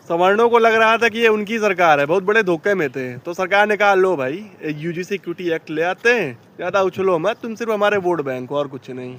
सवर्णों को लग रहा था कि ये उनकी सरकार है, बहुत बड़े धोखे में थे। तो सरकार ने कहा लो भाई, एक यूजीसी इक्विटी एक्ट ले आते हैं, ज़्यादा उछलो मत, तुम सिर्फ हमारे वोट बैंक हो और कुछ नहीं।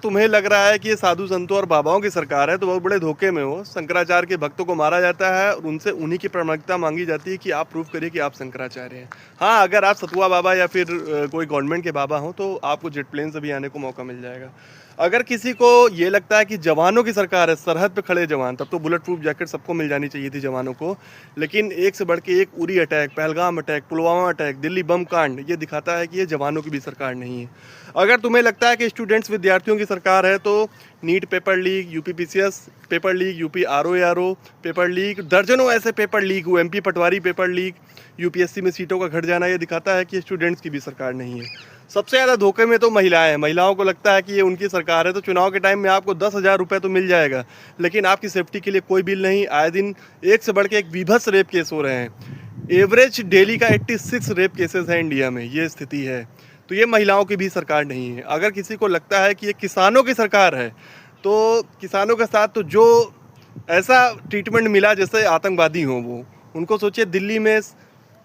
तुम्हें लग रहा है कि ये साधु संतों और बाबाओं की सरकार है, तो बहुत बड़े धोखे में हो। शंकराचार्य के भक्तों को मारा जाता है और उनसे उन्हीं की प्रामाणिकता मांगी जाती है कि आप प्रूव करिए कि आप शंकराचार्य हैं। हाँ, अगर आप सतुआ बाबा या फिर कोई गवर्नमेंट के बाबा हो तो आपको जेट प्लेन से भी आने को मौका मिल जाएगा। अगर किसी को ये लगता है कि जवानों की सरकार है, सरहद पे खड़े जवान, तब तो बुलेट प्रूफ जैकेट सबको मिल जानी चाहिए थी जवानों को। लेकिन एक से बढ़ के एक Uri attack, Pahalgam attack, Pulwama attack, Delhi bomb कांड, ये दिखाता है कि ये जवानों की भी सरकार नहीं है। अगर तुम्हें लगता है कि स्टूडेंट्स विद्यार्थियों की सरकार है, तो NEET paper leak, UP PCS paper leak, UP RO paper leak, दर्जनों ऐसे पेपर लीक हुए, एमपी पटवारी पेपर लीक, यूपीएससी में सीटों का घट जाना, ये दिखाता है कि स्टूडेंट्स की भी सरकार नहीं है। सबसे ज़्यादा धोखे में तो महिलाएं हैं। महिलाओं को लगता है कि ये उनकी सरकार है, तो चुनाव के टाइम में आपको 10,000 रुपये तो मिल जाएगा, लेकिन आपकी सेफ्टी के लिए कोई बिल नहीं। आए दिन एक से बढ़ के एक बीभत्स रेप केस हो रहे हैं। एवरेज डेली का 86 रेप केसेस हैं इंडिया में, ये स्थिति है। तो ये महिलाओं की भी सरकार नहीं है। अगर किसी को लगता है कि ये किसानों की सरकार है, तो किसानों के साथ तो जो ऐसा ट्रीटमेंट मिला जैसे आतंकवादी हों वो, उनको सोचिए दिल्ली में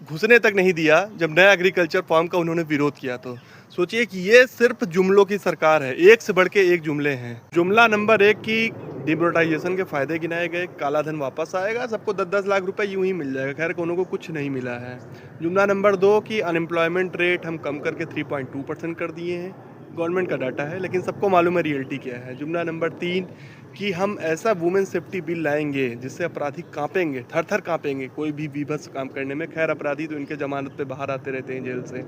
घुसने तक नहीं दिया जब नया एग्रीकल्चर फॉर्म का उन्होंने विरोध किया। तो सोचिए कि ये सिर्फ जुमलों की सरकार है, एक से बढ़ के एक जुमले हैं। जुमला नंबर 1 की डिमोनेटाइजेशन के फायदे गिनाए गए, काला धन वापस आएगा, सबको 10-10 लाख रुपए यूं ही मिल जाएगा। खैर कोनो को कुछ नहीं मिला है। जुमला नंबर 2 की अनएम्प्लॉयमेंट रेट हम कम करके 3.2% कर दिए हैं। गवर्नमेंट का डाटा है, लेकिन सबको मालूम है रियलिटी क्या है। जुमला नंबर 3 कि हम ऐसा वुमेन सेफ्टी बिल लाएंगे जिससे अपराधी कांपेंगे, थर थर कांपेंगे कोई भी विभत्स काम करने में। खैर अपराधी तो इनके जमानत पे बाहर आते रहते हैं जेल से।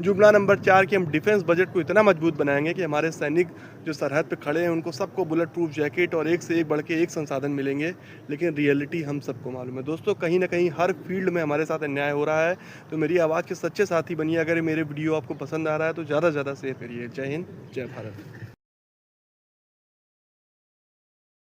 जुमला नंबर 4 कि हम डिफेंस बजट को इतना मजबूत बनाएंगे कि हमारे सैनिक जो सरहद पे खड़े हैं उनको सबको बुलेट प्रूफ जैकेट और एक से एक बढ़ के एक संसाधन मिलेंगे। लेकिन रियलिटी हम सबको मालूम है दोस्तों, कहीं ना कहीं हर फील्ड में हमारे साथ अन्याय हो रहा है। तो मेरी आवाज़ के सच्चे साथी बनिए। अगर मेरे वीडियो आपको पसंद आ रहा है तो ज़्यादा से ज़्यादा शेयर करिए। जय हिंद, जय भारत।